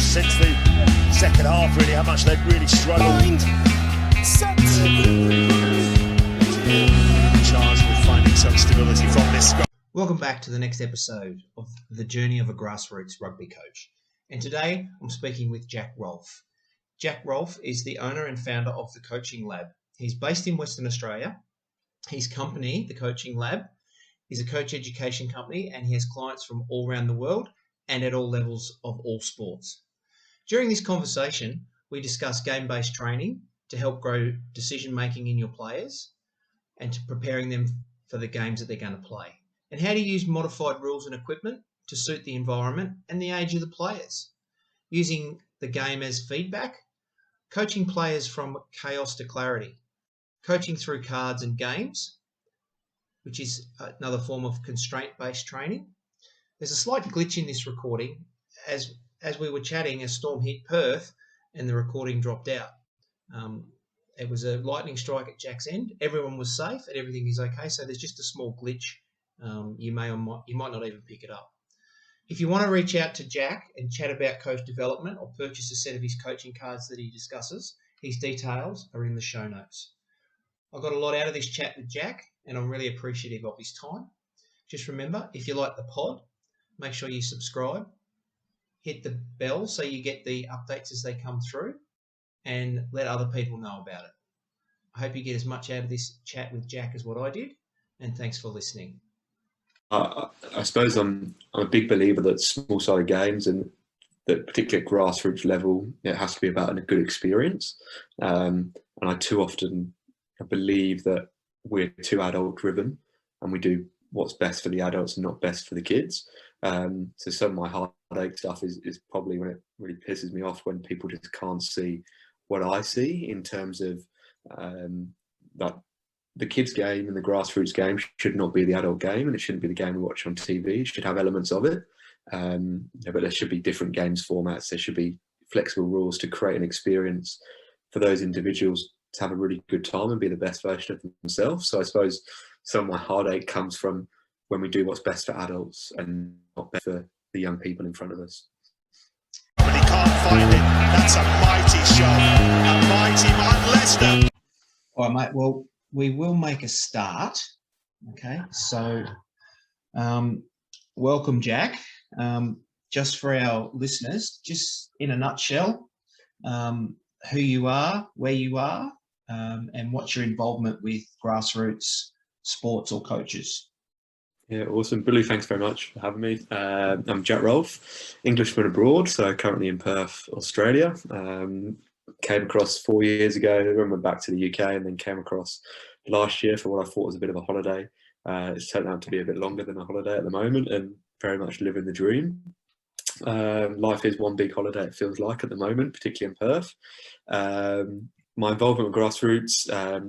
since the second half, really, how much they've really struggled. Charged with finding some stability from this. Welcome back to the next episode of The Journey of a Grass Roots Rugby Coach. And today I'm speaking with Jack Rolfe. Jack Rolfe is the owner and founder of The Coaching Lab. He's based in Western Australia. His company, The Coaching Lab, is a coach education company, and he has clients from all around the world and at all levels of all sports. During this conversation, we discuss game-based training to help grow decision-making in your players and to preparing them for the games that they're going to play, and how to use modified rules and equipment to suit the environment and the age of the players, using the game as feedback, coaching players from chaos to clarity, coaching through cards and games, which is another form of constraint-based training. There's a slight glitch in this recording. As we were chatting, a storm hit Perth and the recording dropped out. It was a lightning strike at Jack's end. Everyone was safe and everything is okay. So there's just a small glitch. You might not even pick it up. If you want to reach out to Jack and chat about coach development or purchase a set of his coaching cards that he discusses, his details are in the show notes. I got a lot out of this chat with Jack, and I'm really appreciative of his time. Just remember, if you like the pod, make sure you subscribe, hit the bell so you get the updates as they come through, and let other people know about it. I hope you get as much out of this chat with Jack as what I did, and thanks for listening. I suppose I'm a big believer that small-sided games and that particularly at grassroots level, it has to be about a good experience. And I too often believe that we're too adult-driven and we do what's best for the adults and not best for the kids. So some of my heartache stuff is probably when it really pisses me off, when people just can't see what I see in terms of that the kids game and the grassroots game should not be the adult game, and it shouldn't be the game we watch on TV. It should have elements of it, but there should be different games formats. There should be flexible rules to create an experience for those individuals to have a really good time and be the best version of themselves. So I suppose some of my heartache comes from when we do what's best for adults and not best for the young people in front of us. But he can't find it. That's a mighty shot. A mighty Mark Lester. All right, mate. Well, we will make a start. Okay. So, welcome, Jack. Just for our listeners, just in a nutshell, who you are, where you are, and what's your involvement with grassroots sports or coaches. Yeah, awesome. Billy, thanks very much for having me. I'm Jack Rolfe, Englishman abroad, so currently in Perth, Australia. Came across 4 years ago, then went back to the UK, and then came across last year for what I thought was a bit of a holiday. It's turned out to be a bit longer than a holiday at the moment, and very much living the dream. Life is one big holiday, it feels like, at the moment, particularly in Perth. My involvement with grassroots,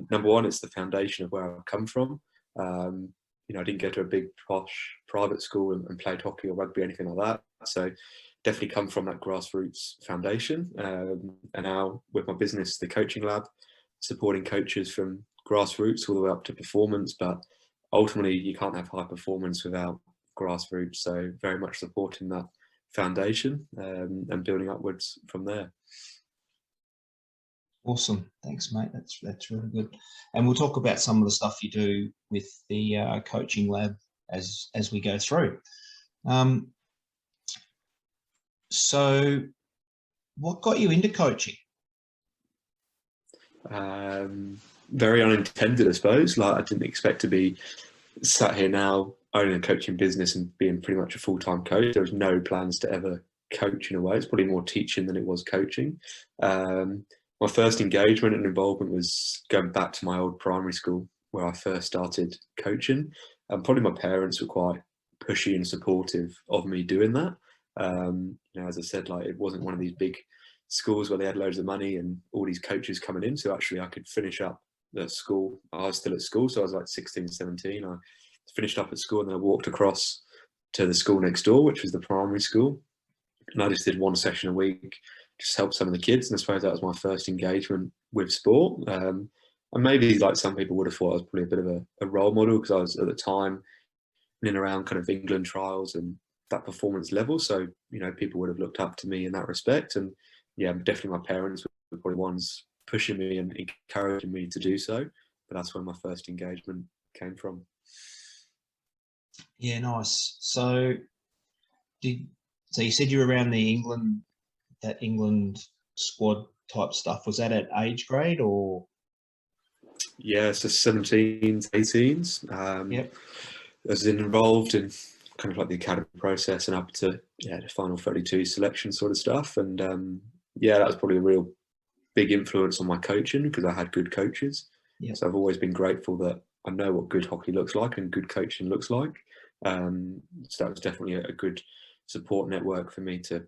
number one, it's the foundation of where I've come from. I didn't go to a big posh private school and played hockey or rugby or anything like that. So definitely come from that grassroots foundation. And now with my business, The Coaching Lab, supporting coaches from grassroots all the way up to performance. But ultimately, you can't have high performance without grassroots. So very much supporting that foundation and building upwards from there. Awesome. Thanks, mate. That's really good. And we'll talk about some of the stuff you do with the coaching lab as we go through. So what got you into coaching? Very unintended, I suppose. Like, I didn't expect to be sat here now owning a coaching business and being pretty much a full-time coach. There was no plans to ever coach in a way. It's probably more teaching than it was coaching. My first engagement and involvement was going back to my old primary school where I first started coaching. And probably my parents were quite pushy and supportive of me doing that. As I said, like, it wasn't one of these big schools where they had loads of money and all these coaches coming in. So actually I could finish up at school. I was still at school, so I was like 16, 17. I finished up at school and then I walked across to the school next door, which was the primary school. And I just did one session a week, just help some of the kids. And I suppose that was my first engagement with sport. And maybe, like some people would have thought, I was probably a bit of a role model, because I was at the time in and around kind of England trials and that performance level. So, people would have looked up to me in that respect. And yeah, definitely my parents were probably the ones pushing me and encouraging me to do so. But that's where my first engagement came from. Yeah, nice. So you said you were around that England squad type stuff. Was that at age grade or? Yeah, so 17s, 18s. Yep. I was involved in kind of like the academy process and up to the final 32 selection sort of stuff. And that was probably a real big influence on my coaching because I had good coaches. Yep. So I've always been grateful that I know what good hockey looks like and good coaching looks like. So that was definitely a good support network for me to,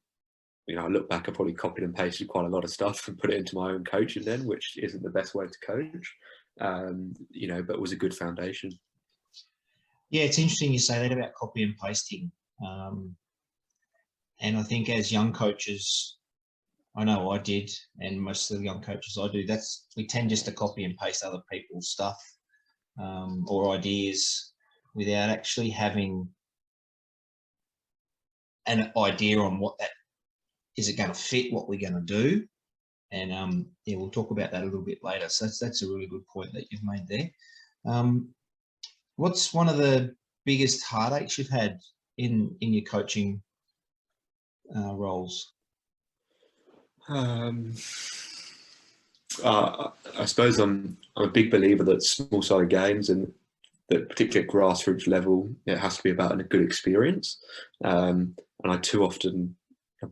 I look back, I probably copied and pasted quite a lot of stuff and put it into my own coaching then, which isn't the best way to coach, but it was a good foundation. Yeah, it's interesting you say that about copy and pasting. And I think as young coaches, I know I did, and most of the young coaches I do, we tend just to copy and paste other people's stuff or ideas without actually having an idea on what that is. It going to fit what we're going to do? And we'll talk about that a little bit later. So that's a really good point that you've made there. What's one of the biggest heartaches you've had in your coaching roles? I suppose I'm a big believer that small-sided games and that particularly at grassroots level, it has to be about a good experience. And I too often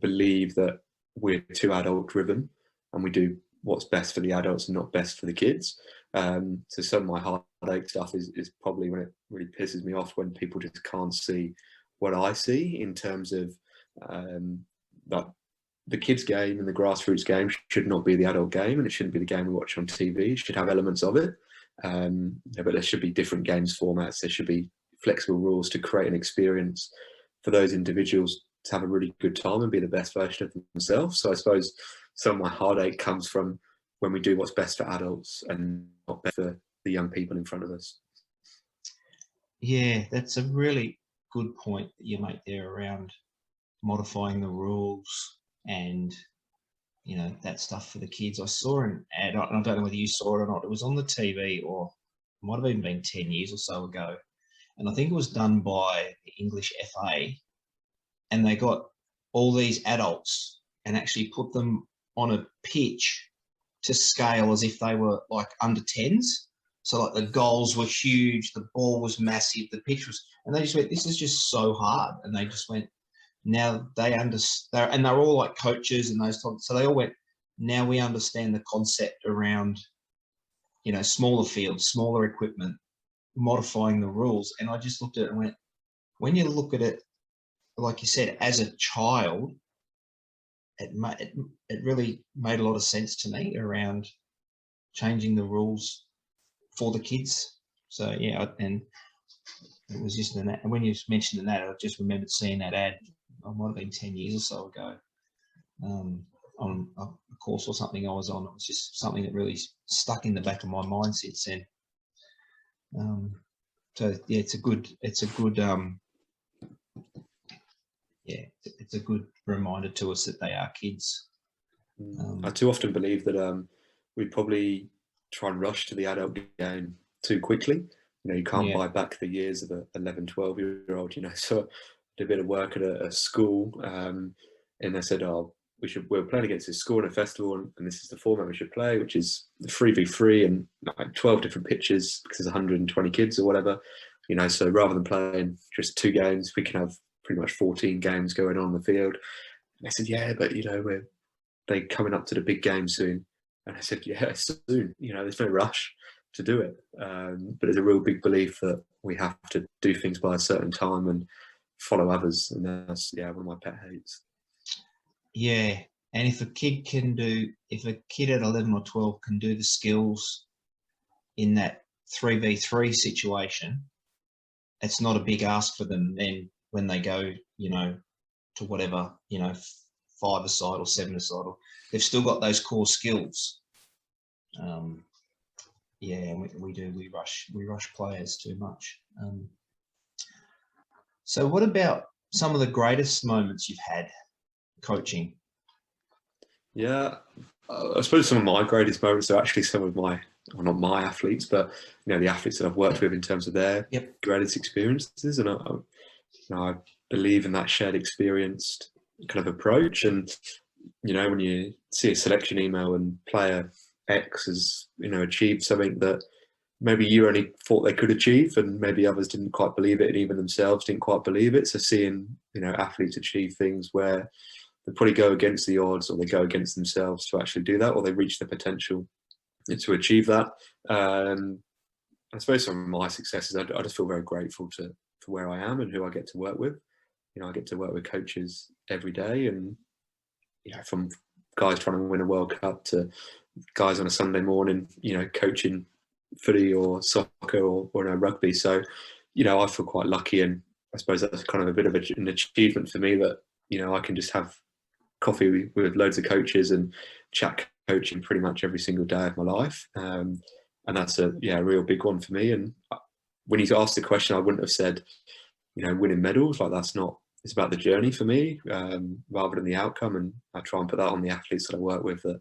believe that we're too adult-driven and we do what's best for the adults and not best for the kids. So some of my heartache stuff is probably when it really pisses me off when people just can't see what I see in terms of that the kids game and the grassroots game should not be the adult game, and it shouldn't be the game we watch on TV. It should have elements of it, but there should be different games formats. There should be flexible rules to create an experience for those individuals to have a really good time and be the best version of themselves. So I suppose some of my heartache comes from when we do what's best for adults and not best for the young people in front of us. Yeah, that's a really good point that you make there around modifying the rules and that stuff for the kids. I saw an ad, and I don't know whether you saw it or not. It was on the TV, or it might have even been 10 years or so ago, and I think it was done by the English FA, and they got all these adults and actually put them on a pitch to scale as if they were like under 10s. So like the goals were huge, the ball was massive, the pitch was, and they just went, this is just so hard. And they just went, now they understand, and they're all like coaches and those types. So they all went, now we understand the concept around, smaller fields, smaller equipment, modifying the rules. And I just looked at it and went, when you look at it, like you said, as a child, it really made a lot of sense to me around changing the rules for the kids. So yeah, and it was just an ad. And when you mentioned that, I just remembered seeing that ad. It might have been 10 years or so ago, on a course or something I was on. It was just something that really stuck in the back of my mind since then. So yeah, it's a good reminder to us that they are kids. I too often believe that we probably try and rush to the adult game too quickly. You can't buy back the years of an 11, 12-year-old, So I did a bit of work at a school, and they said, we're playing against this school in a festival, and this is the format we should play, which is 3v3 and like 12 different pitches because there's 120 kids or whatever. So rather than playing just 2 games, we can have pretty much 14 games going on in the field. And I said, yeah, but they're coming up to the big game soon. And I said, yeah, soon. There's no rush to do it. But there's a real big belief that we have to do things by a certain time and follow others. And that's, one of my pet hates. Yeah. And if a kid at 11 or 12 can do the skills in that 3v3 situation, it's not a big ask for them then when they go, to whatever, 5-a-side or 7-a-side, or they've still got those core skills. And we rush players too much. So what about some of the greatest moments you've had coaching? Yeah, I suppose some of my greatest moments are actually some of my, well, not my athletes, but the athletes that I've worked with in terms of their greatest experiences, and I believe in that shared experienced kind of approach. And when you see a selection email and player X has achieved something that maybe you only thought they could achieve, and maybe others didn't quite believe it, and even themselves didn't quite believe it. So seeing athletes achieve things where they probably go against the odds, or they go against themselves to actually do that, or they reach their potential to achieve that. I suppose some of my successes, I just feel very grateful for where I am and who I get to work with. I get to work with coaches every day, and from guys trying to win a World Cup to guys on a Sunday morning, coaching footy or soccer or rugby. So, I feel quite lucky, and I suppose that's kind of a bit of an achievement for me that, I can just have coffee with loads of coaches and chat coaching pretty much every single day of my life. And that's a real big one for me. And when you asked the question, I wouldn't have said, winning medals. Like, that's not, it's about the journey for me, rather than the outcome. And I try and put that on the athletes that I work with, that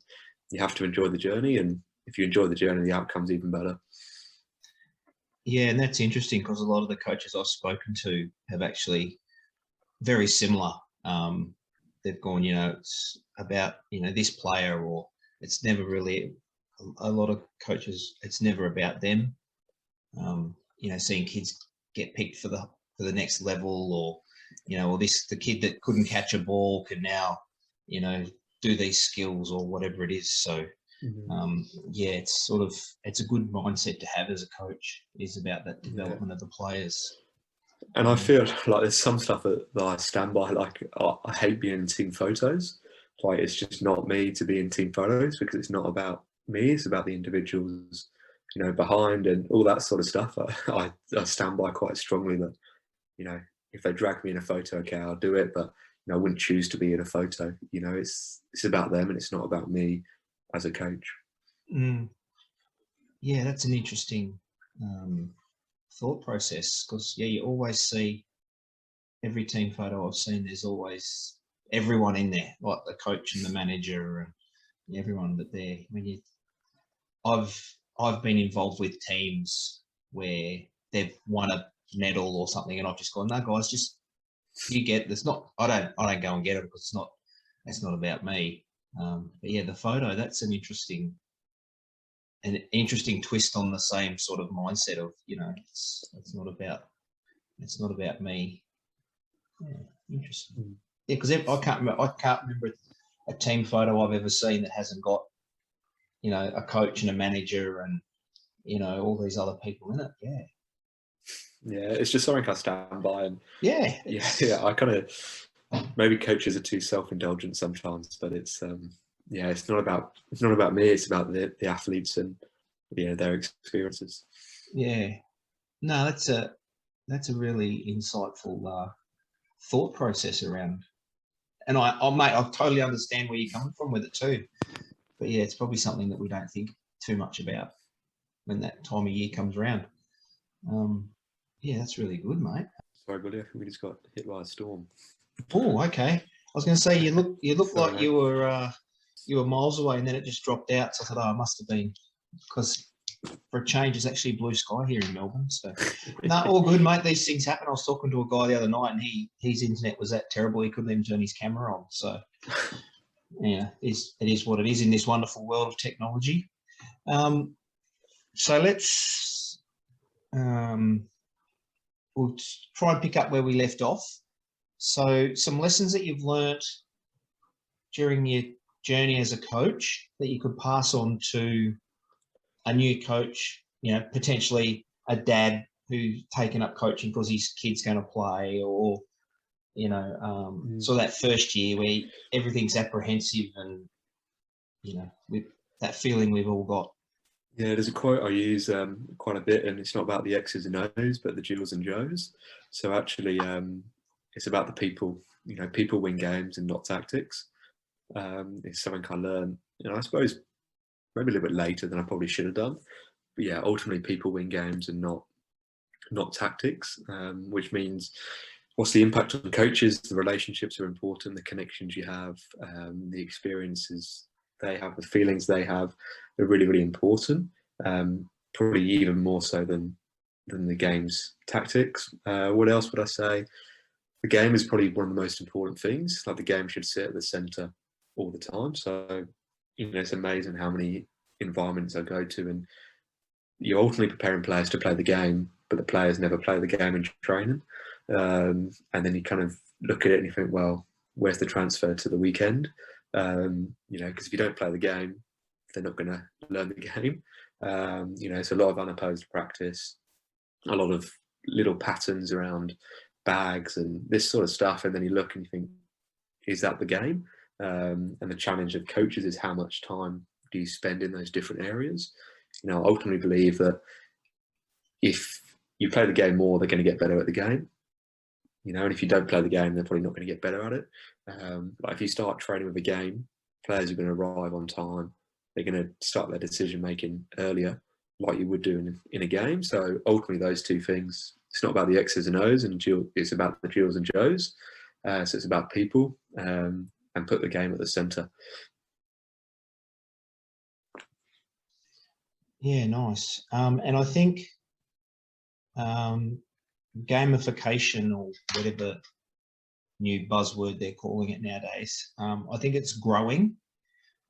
you have to enjoy the journey, and if you enjoy the journey, the outcome's even better. Yeah, and that's interesting, because a lot of the coaches I've spoken to have actually very similar. They've gone, it's about, this player, or it's never really, a lot of coaches, it's never about them. Seeing kids get picked for the next level, or, or the kid that couldn't catch a ball can now, do these skills or whatever it is. So, it's a good mindset to have as a coach, is about that development of the players. And I feel like there's some stuff that I stand by. Like, I hate being in team photos. Like, it's just not me to be in team photos, because it's not about me. It's about the individuals, behind, and all that sort of stuff. I stand by quite strongly that, if they drag me in a photo, okay, I'll do it. But I wouldn't choose to be in a photo. It's about them, and it's not about me as a coach. Yeah, that's an interesting thought process, because you always see, every team photo I've seen, there's always everyone in there, like the coach and the manager and everyone. But I've been involved with teams where they've won a medal or something, and I've just gone, no guys, just you get this. Not I don't go and get it, because it's not about me. But yeah, the photo, that's an interesting twist on the same sort of mindset of, it's not about me. Yeah, interesting. Yeah, because I can't remember a team photo I've ever seen that hasn't got, a coach and a manager and, all these other people in it. Yeah, it's just something I stand by. And yeah, I kind of, maybe coaches are too self-indulgent sometimes, but it's it's not about me. It's about the athletes and their experiences. Yeah, no, that's a really insightful thought process around. And I totally understand where you're coming from with it too. But yeah, it's probably something that we don't think too much about when that time of year comes around. Yeah, that's really good, mate. Sorry, buddy, I think we just got hit by a storm. Oh, okay. I was going to say, you look like you were miles away, and then it just dropped out. So I thought, it must have been, because for a change, it's actually blue sky here in Melbourne. So no, all good, mate. These things happen. I was talking to a guy the other night, and his internet was that terrible he couldn't even turn his camera on. So yeah, it is what it is in this wonderful world of technology. So let's we'll try and pick up where we left off. So some lessons that you've learnt during your journey as a coach that you could pass on to a new coach, potentially a dad who's taken up coaching because his kid's going to play, or, so that first year where everything's apprehensive and, with that feeling we've all got. Yeah, there's a quote I use quite a bit, and it's not about the X's and O's, but the Jills and Joes. So actually, it's about the people. People win games and not tactics. It's something I learned, I suppose maybe a little bit later than I probably should have done. But yeah, ultimately people win games and not tactics, which means, what's the impact on coaches? The relationships are important, the connections you have, the experiences they have, the feelings they have are really, really important. Probably even more so than the game's tactics. What else would I say? The game is probably one of the most important things. Like, the game should sit at the centre all the time. So, it's amazing how many environments I go to, and you're ultimately preparing players to play the game, but the players never play the game in training. And then you kind of look at it and you think, well, where's the transfer to the weekend? Because if you don't play the game, they're not going to learn the game. It's a lot of unopposed practice, a lot of little patterns around bags and this sort of stuff. And then you look and you think, is that the game? And the challenge of coaches is, how much time do you spend in those different areas? I ultimately believe that if you play the game more, they're going to get better at the game. And if you don't play the game, they're probably not going to get better at it. Like, if you start training with a game, players are going to arrive on time. They're going to start their decision making earlier, like you would do in a game. So ultimately, those two things, it's not about the X's and O's, and it's about the Jills and Joes. So it's about people, and put the game at the centre. Yeah, nice. And I think gamification, or whatever new buzzword they're calling it nowadays, I think it's growing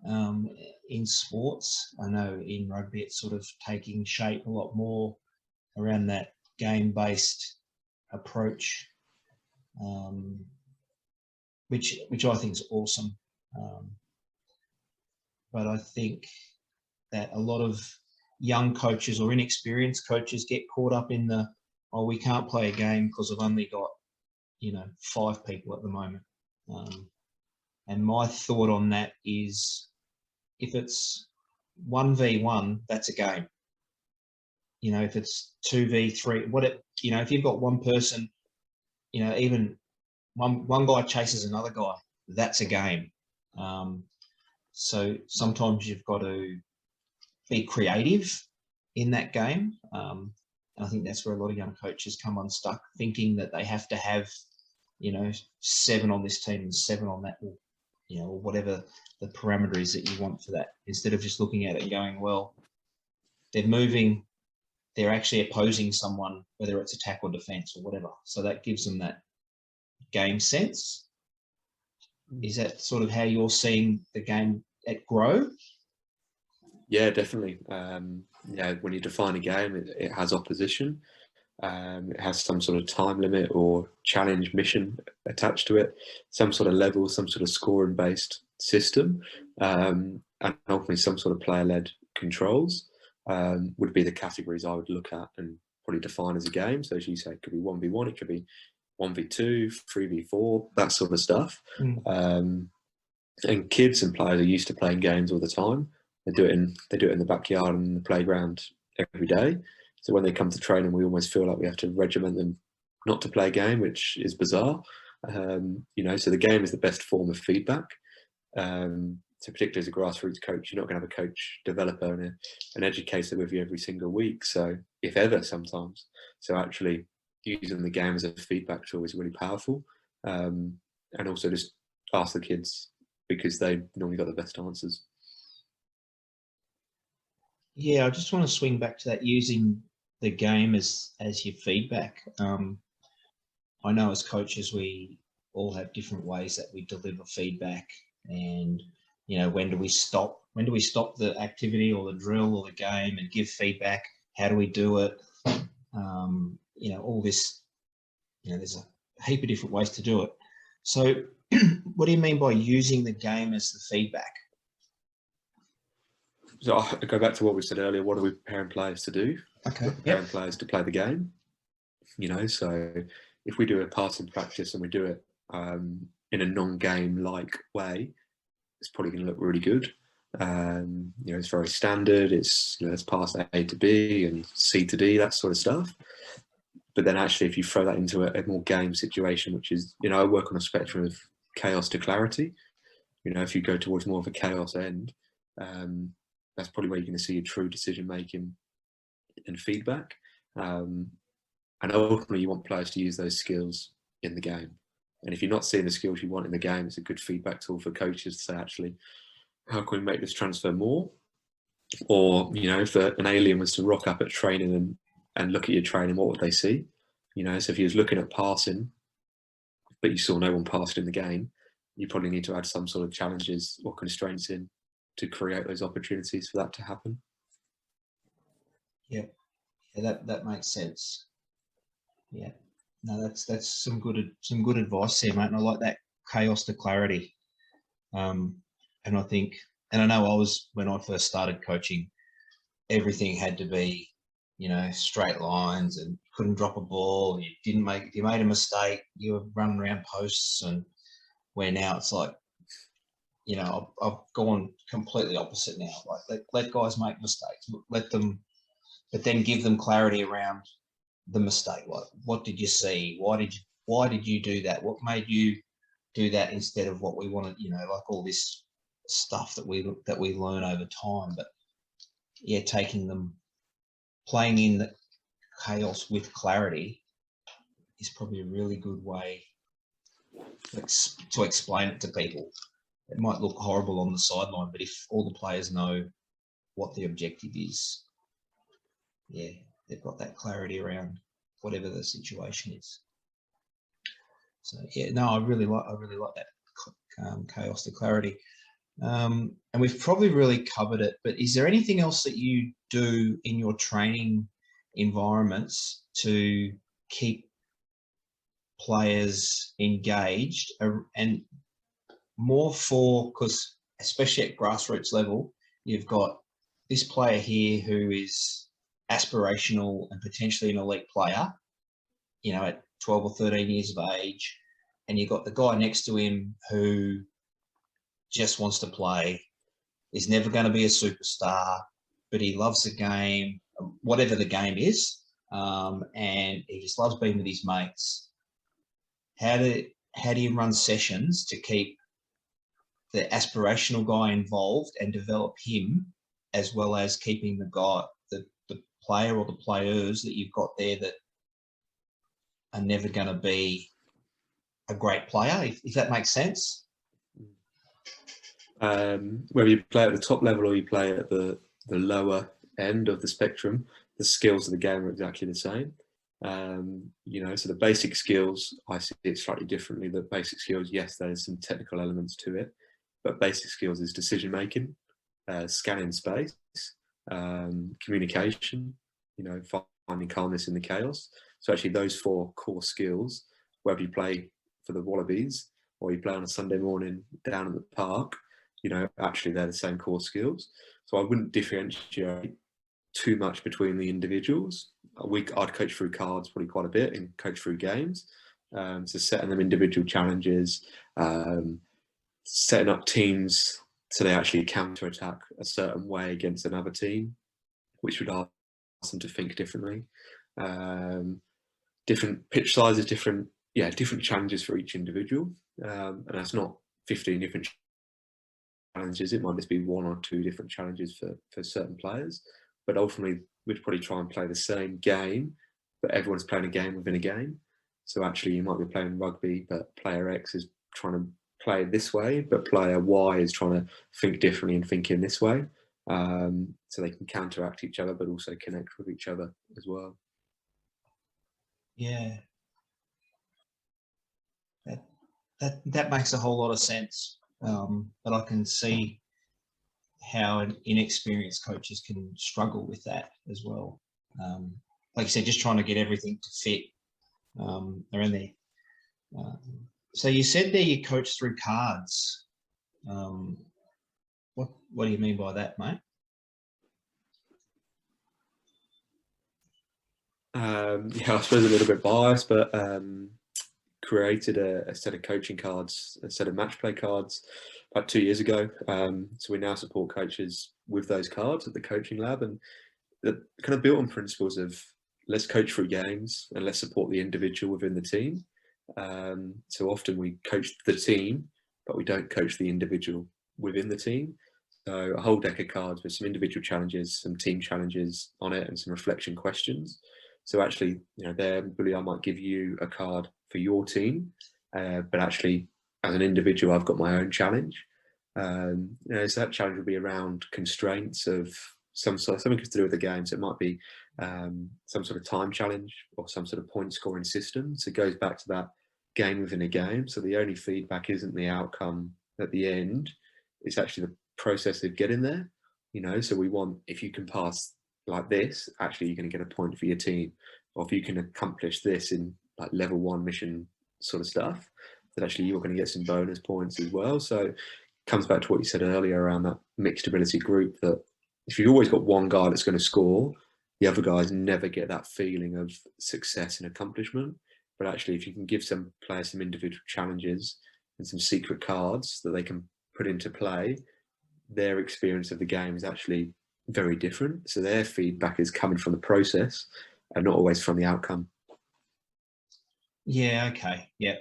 in sports. I know in rugby it's sort of taking shape a lot more around that game-based approach, which I think is awesome. But I think that a lot of young coaches or inexperienced coaches get caught up in the, oh, we can't play a game because I've only got, 5 people at the moment. And my thought on that is, if it's 1v1, that's a game. If it's 2v3, if you've got one person, even one guy chases another guy, that's a game. So sometimes you've got to be creative in that game. And I think that's where a lot of young coaches come unstuck, thinking that they have to have, 7 on this team and 7 on that, or whatever the parameter is that you want for that, instead of just looking at it and going, well, they're moving, they're actually opposing someone, whether it's attack or defense or whatever. So that gives them that game sense. Is that sort of how you're seeing the game grow? Yeah, definitely. When you define a game, it has opposition. It has some sort of time limit or challenge mission attached to it, some sort of level, some sort of scoring-based system, and ultimately some sort of player-led controls would be the categories I would look at and probably define as a game. So, as you say, it could be 1v1, it could be 1v2, 3v4, that sort of stuff. And kids and players are used to playing games all the time. They do it in the backyard and the playground every day. So when they come to training, we almost feel like we have to regiment them not to play a game, which is bizarre. So the game is the best form of feedback. So particularly as a grassroots coach, you're not going to have a coach, developer, and an educator with you every single week. So if ever, sometimes. So actually using the game as a feedback tool is really powerful. And also just ask the kids, because they normally got the best answers. Yeah, I just want to swing back to that, using the game as your feedback. I know as coaches, we all have different ways that we deliver feedback, and when do we stop the activity or the drill or the game and give feedback? How do we do it? All this, there's a heap of different ways to do it. So what do you mean by using the game as the feedback? So I go back to what we said earlier. What are we preparing players to do? Okay. We're preparing players to play the game. So if we do a passing practice and we do it in a non-game-like way, it's probably going to look really good. It's very standard. It's it's pass A to B and C to D, that sort of stuff. But then actually, if you throw that into a more game situation, which is, I work on a spectrum of chaos to clarity. If you go towards more of a chaos end, that's probably where you're going to see your true decision making and feedback. And ultimately, you want players to use those skills in the game. And if you're not seeing the skills you want in the game, it's a good feedback tool for coaches to say, actually, how can we make this transfer more? Or, you know, if an alien was to rock up at training and look at your training, what would they see? You know, so if he was looking at passing, but you saw no one passing in the game, you probably need to add some sort of challenges or constraints in to create those opportunities for that to happen. Yeah, that makes sense. Yeah, no, that's some good advice there, mate. And I like that chaos to clarity. And I think, and I know when I first started coaching, everything had to be, you know, straight lines, and couldn't drop a ball. And if you made a mistake, you were running around posts. And where now it's like, you know, I've gone completely opposite now. Like let guys make mistakes, let them, but then give them clarity around the mistake. Like, what did you see? Why did you do that? What made you do that instead of what we wanted? You know, like all this stuff that we learn over time. But yeah, playing in the chaos with clarity is probably a really good way to explain it to people. It might look horrible on the sideline, but if all the players know what the objective is, yeah, they've got that clarity around whatever the situation is. So yeah, no, I really like that chaos to clarity. And we've probably really covered it, but is there anything else that you do in your training environments to keep players engaged, and more because especially at grassroots level, you've got this player here who is aspirational and potentially an elite player, you know, at 12 or 13 years of age, and you've got the guy next to him who just wants to play, is never going to be a superstar, but he loves the game, whatever the game is, and he just loves being with his mates. How do you run sessions to keep the aspirational guy involved and develop him, as well as keeping the player or the players that you've got there that are never going to be a great player, if that makes sense? Whether you play at the top level or you play at the lower end of the spectrum, the skills of the game are exactly the same. You know, so the basic skills, I see it slightly differently. The basic skills, yes, there's some technical elements to it, but basic skills is decision making, scanning space, communication, you know, finding calmness in the chaos. So actually those 4 core skills, whether you play for the Wallabies or you play on a Sunday morning down at the park, you know, actually they're the same core skills. So I wouldn't differentiate too much between the individuals. I'd coach through cards probably quite a bit and coach through games. So setting them individual challenges, setting up teams so they actually counter-attack a certain way against another team, which would ask them to think differently. Different pitch sizes, different challenges for each individual. And that's not 15 different challenges. It might just be 1 or 2 different challenges for certain players. But ultimately, we'd probably try and play the same game, but everyone's playing a game within a game. So actually, you might be playing rugby, but player X is trying to play this way, but player Y is trying to think differently and think in this way. So they can counteract each other, but also connect with each other as well. Yeah, that makes a whole lot of sense. But I can see how inexperienced coaches can struggle with that as well. Like you said, just trying to get everything to fit around there. So you said there you coach through cards. What do you mean by that, mate? Yeah, I suppose a little bit biased, but created a set of coaching cards, a set of match play cards about 2 years ago. So we now support coaches with those cards at the coaching lab, and they're kind of built on principles of let's coach through games and let's support the individual within the team. So often we coach the team, but we don't coach the individual within the team. So a whole deck of cards with some individual challenges, some team challenges on it, and some reflection questions. So actually, you know, there, Billy, I might give you a card for your team, but actually as an individual, I've got my own challenge. So that challenge will be around constraints of some sort, something to do with the game. So it might be some sort of time challenge or some sort of point scoring system. So it goes back to that game within a game. So the only feedback isn't the outcome at the end, it's actually the process of getting there. So we want, if you can pass like this, actually you're going to get a point for your team. Or if you can accomplish this in like level 1 mission sort of stuff, that actually you're going to get some bonus points as well. So it comes back to what you said earlier around that mixed ability group, that if you've always got one guy that's going to score, the other guys never get that feeling of success and accomplishment. But actually, if you can give some players some individual challenges and some secret cards that they can put into play, their experience of the game is actually very different. So their feedback is coming from the process and not always from the outcome. Yeah. Okay. Yeah.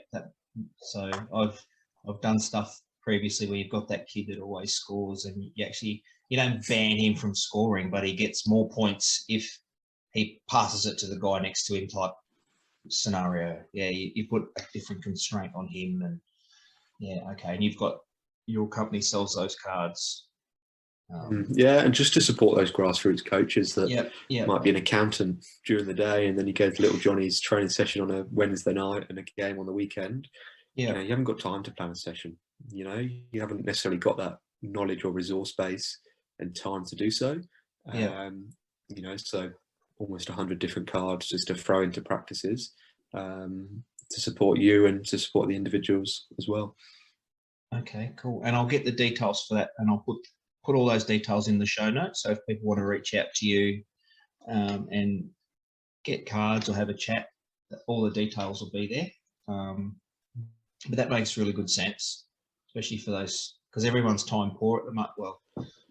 So I've done stuff previously where you've got that kid that always scores, and you don't ban him from scoring, but he gets more points if he passes it to the guy next to him type scenario. Yeah. You put a different constraint on him, and yeah. Okay. And you've got your company sells those cards. Yeah, and just to support those grassroots coaches that yep. might be an accountant during the day, and then you go to little Johnny's training session on a Wednesday night and a game on the weekend. Yeah. You haven't got time to plan a session. You haven't necessarily got that knowledge or resource base and time to do so. So almost 100 different cards just to throw into practices to support you and to support the individuals as well. Okay, cool. And I'll get the details for that, and I'll put all those details in the show notes. So if people want to reach out to you and get cards or have a chat, all the details will be there. But that makes really good sense, especially for those, because everyone's time poor at the moment. Well,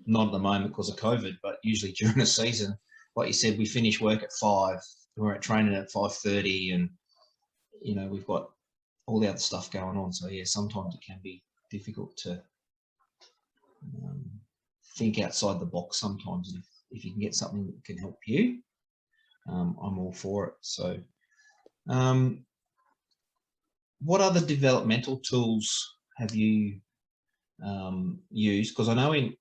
not at the moment because of COVID, but usually during the season, like you said, we finish work at 5, we're at training at 5:30, and we've got all the other stuff going on. So yeah, sometimes it can be difficult to think outside the box sometimes. If you can get something that can help you, I'm all for it. So what other developmental tools have you used? Because I know in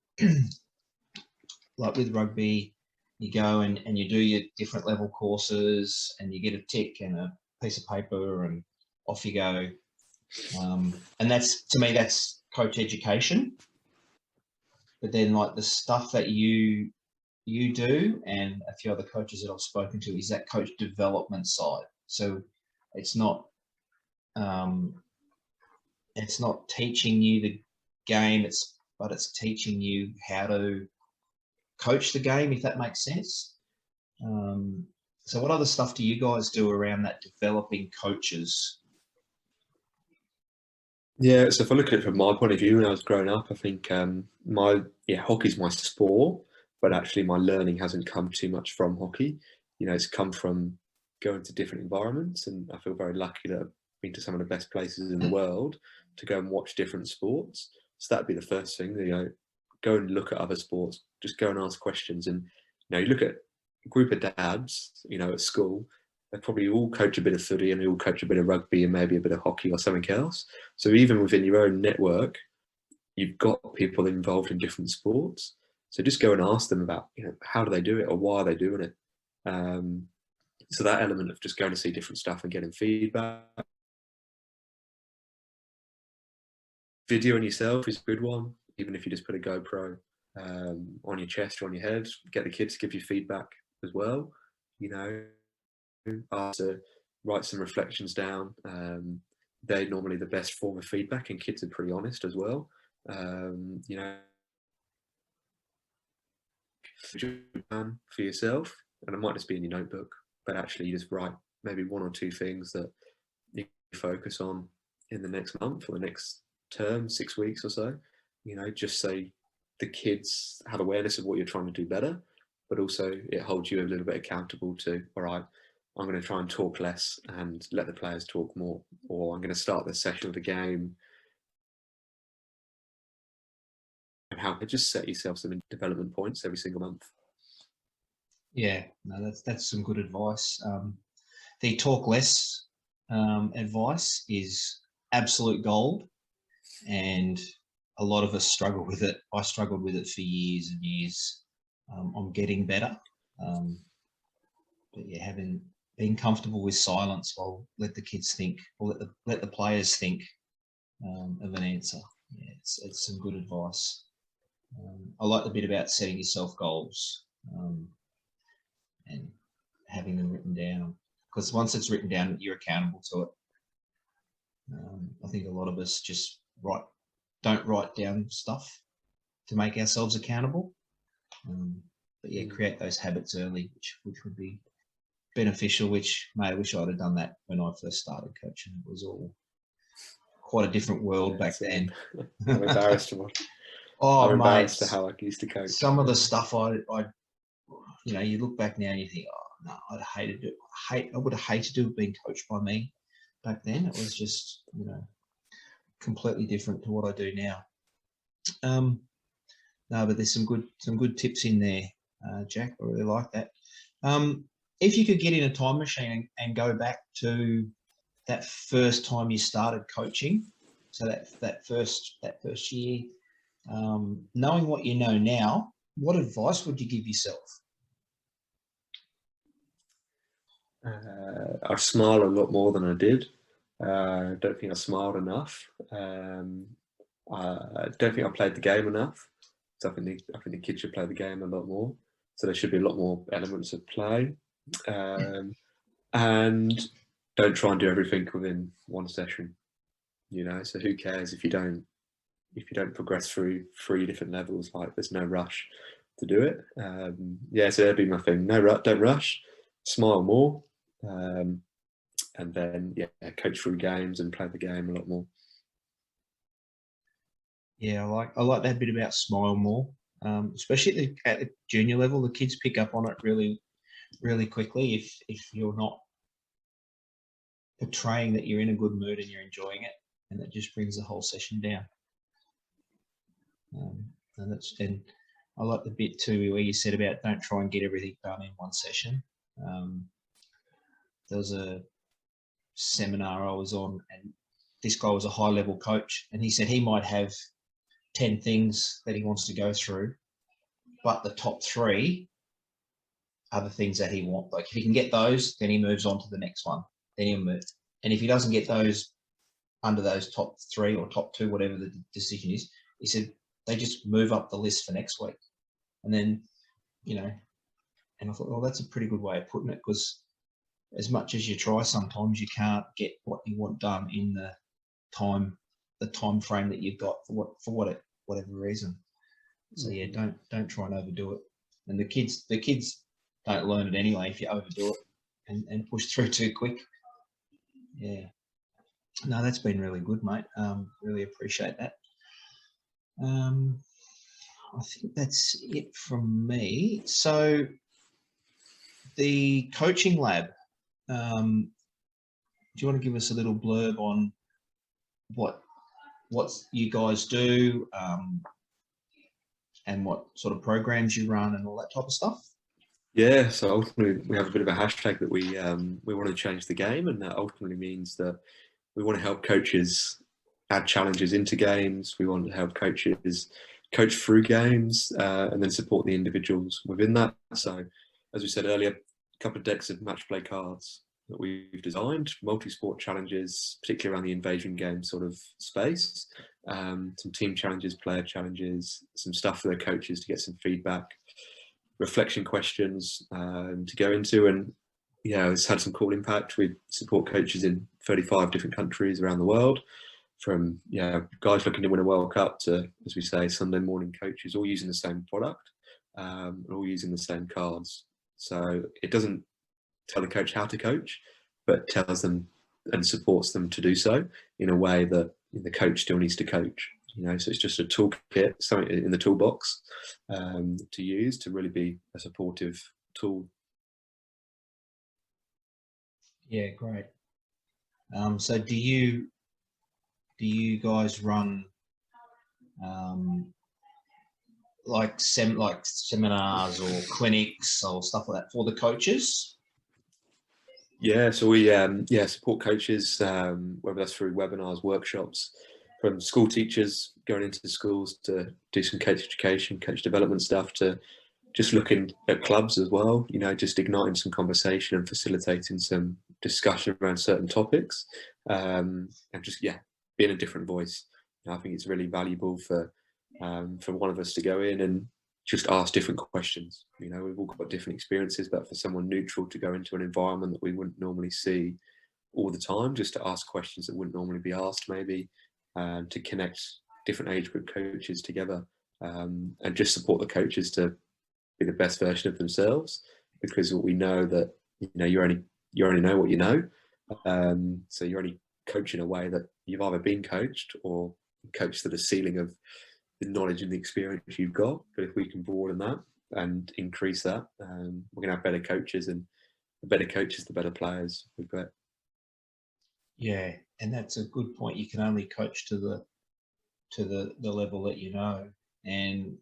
like with rugby, you go and you do your different level courses, and you get a tick and a piece of paper, and off you go. And that's, to me, that's coach education. But then like the stuff that you do, and a few other coaches that I've spoken to, is that coach development side. So it's not teaching you the game, but it's teaching you how to coach the game, if that makes sense. So what other stuff do you guys do around that, developing coaches? Yeah, so if I look at it from my point of view, when I was growing up, I think hockey's my sport, but actually my learning hasn't come too much from hockey. It's come from going to different environments, and I feel very lucky that I've been to some of the best places in the world to go and watch different sports. So that'd be the first thing. Go and look at other sports, just go and ask questions. And you look at a group of dads, at school, they probably all coach a bit of footy, and they all coach a bit of rugby and maybe a bit of hockey or something else. So even within your own network, you've got people involved in different sports. So just go and ask them about, how do they do it, or why are they doing it? So that element of just going to see different stuff and getting feedback. Videoing yourself is a good one, even if you just put a GoPro on your chest or on your head. Get the kids to give you feedback as well. Ask to write some reflections down. They're normally the best form of feedback, and kids are pretty honest as well. For yourself, and it might just be in your notebook, but actually you just write maybe 1 or 2 things that you focus on in the next month or the next term, 6 weeks or so. Just so the kids have awareness of what you're trying to do better, but also it holds you a little bit accountable to, all right, I'm going to try and talk less and let the players talk more, or I'm going to start this session of the game. And how to just set yourself some development points every single month. Yeah, no, that's some good advice. The talk less advice is absolute gold, and a lot of us struggle with it. I struggled with it for years and years. I'm getting better, but yeah, being comfortable with silence while let the kids think, or let the players think of an answer. Yeah, it's some good advice. I like the bit about setting yourself goals and having them written down, because once it's written down, you're accountable to it. I think a lot of us just don't write down stuff to make ourselves accountable. But yeah, create those habits early, which would be beneficial. I wish I'd have done that when I first started coaching. It was all quite a different world back then. I'm embarrassed to I'm embarrassed to how I used to coach. Some of the stuff I you look back now and you think, oh no, I would have hated to have been coached by me back then. It was just, completely different to what I do now. No, but there's some good tips in there, Jack. I really like that. If you could get in a time machine and go back to that first time you started coaching, so that first year, knowing what you know now, what advice would you give yourself? I smile a lot more than I did. I don't think I smiled enough. I don't think I played the game enough. So I think the kids should play the game a lot more. So there should be a lot more elements of play. And don't try and do everything within one session. So who cares if you don't progress through 3 different levels? Like, there's no rush to do it. So that'd be my thing. Don't rush. Smile more. And then coach through games and play the game a lot more. Yeah, I like that bit about smile more, especially at the junior level. The kids pick up on it really, really quickly if you're not portraying that you're in a good mood and you're enjoying it, and that just brings the whole session down. And I like the bit too where you said about don't try and get everything done in one session. There was a seminar I was on, and this guy was a high-level coach, and he said he might have 10 things that he wants to go through, but the top 3 are the things that he wants. Like, if he can get those, then he moves on to the next one. Then he'll move. And if he doesn't get those under those top 3 or top 2, whatever the decision is, he said they just move up the list for next week. And then, and I thought, well, that's a pretty good way of putting it, because as much as you try, sometimes you can't get what you want done in the time frame that you've got for whatever reason. So yeah, don't try and overdo it. And the kids don't learn it anyway if you overdo it and push through too quick. Yeah. No, that's been really good, mate. Really appreciate that. I think that's it from me. So the coaching lab, do you want to give us a little blurb on what you guys do, and what sort of programs you run and all that type of stuff? Yeah, so ultimately we have a bit of a hashtag that we want to change the game, and that ultimately means that we want to help coaches add challenges into games. We want to help coaches coach through games, and then support the individuals within that. So, as we said earlier, a couple of decks of match play cards that we've designed, multi-sport challenges, particularly around the invasion game sort of space, some team challenges, player challenges, some stuff for their coaches to get some feedback, reflection questions to go into. And it's had some cool impact. We support coaches in 35 different countries around the world, from guys looking to win a World Cup to, as we say, Sunday morning coaches, all using the same product, all using the same cards. So it doesn't tell the coach how to coach, but tells them and supports them to do so in a way that the coach still needs to coach. So it's just a toolkit, something in the toolbox to use to really be a supportive tool. Yeah, great. So do you guys run like seminars or clinics or stuff like that for the coaches? Yeah, so we support coaches, whether that's through webinars, workshops, from school teachers going into the schools to do some coach education, coach development stuff, to just looking at clubs as well, just igniting some conversation and facilitating some discussion around certain topics, and just, being a different voice. I think it's really valuable for one of us to go in and just ask different questions. We've all got different experiences, but for someone neutral to go into an environment that we wouldn't normally see all the time, just to ask questions that wouldn't normally be asked, maybe, to connect different age group coaches together, and just support the coaches to be the best version of themselves, because we know that you only know what you know, so you're only coaching in a way that you've either been coached or coached to the ceiling of the knowledge and the experience you've got. But if we can broaden that and increase that, we're going to have better coaches, and the better coaches, the better players we've got. Yeah, and that's a good point. You can only coach to the level that you know. And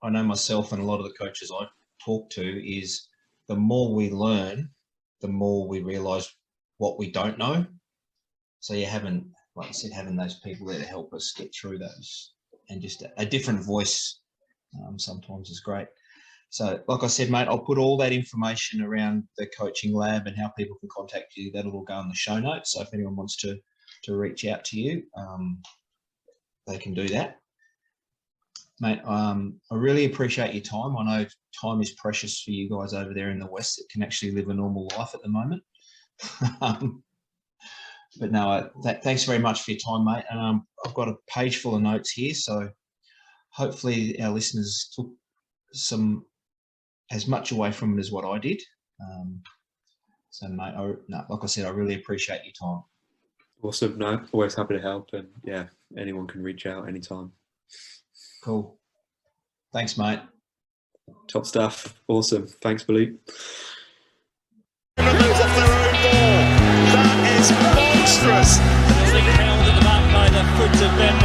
I know myself and a lot of the coaches I talk to is the more we learn, the more we realise what we don't know. So you haven't, like you said, having those people there to help us get through those, and just a different voice sometimes is great. So like I said, mate, I'll put all that information around the coaching lab and how people can contact you. That'll all go in the show notes. So if anyone wants to reach out to you, they can do that. Mate, I really appreciate your time. I know time is precious for you guys over there in the West that can actually live a normal life at the moment. But no, thanks very much for your time, mate. And I've got a page full of notes here, so hopefully our listeners took as much away from it as what I did. So, mate, like I said, I really appreciate your time. Awesome. No, always happy to help, and anyone can reach out anytime. Cool. Thanks, mate. Top stuff. Awesome. Thanks, Billy. That is monstrous. Held at the back by the foot of Ben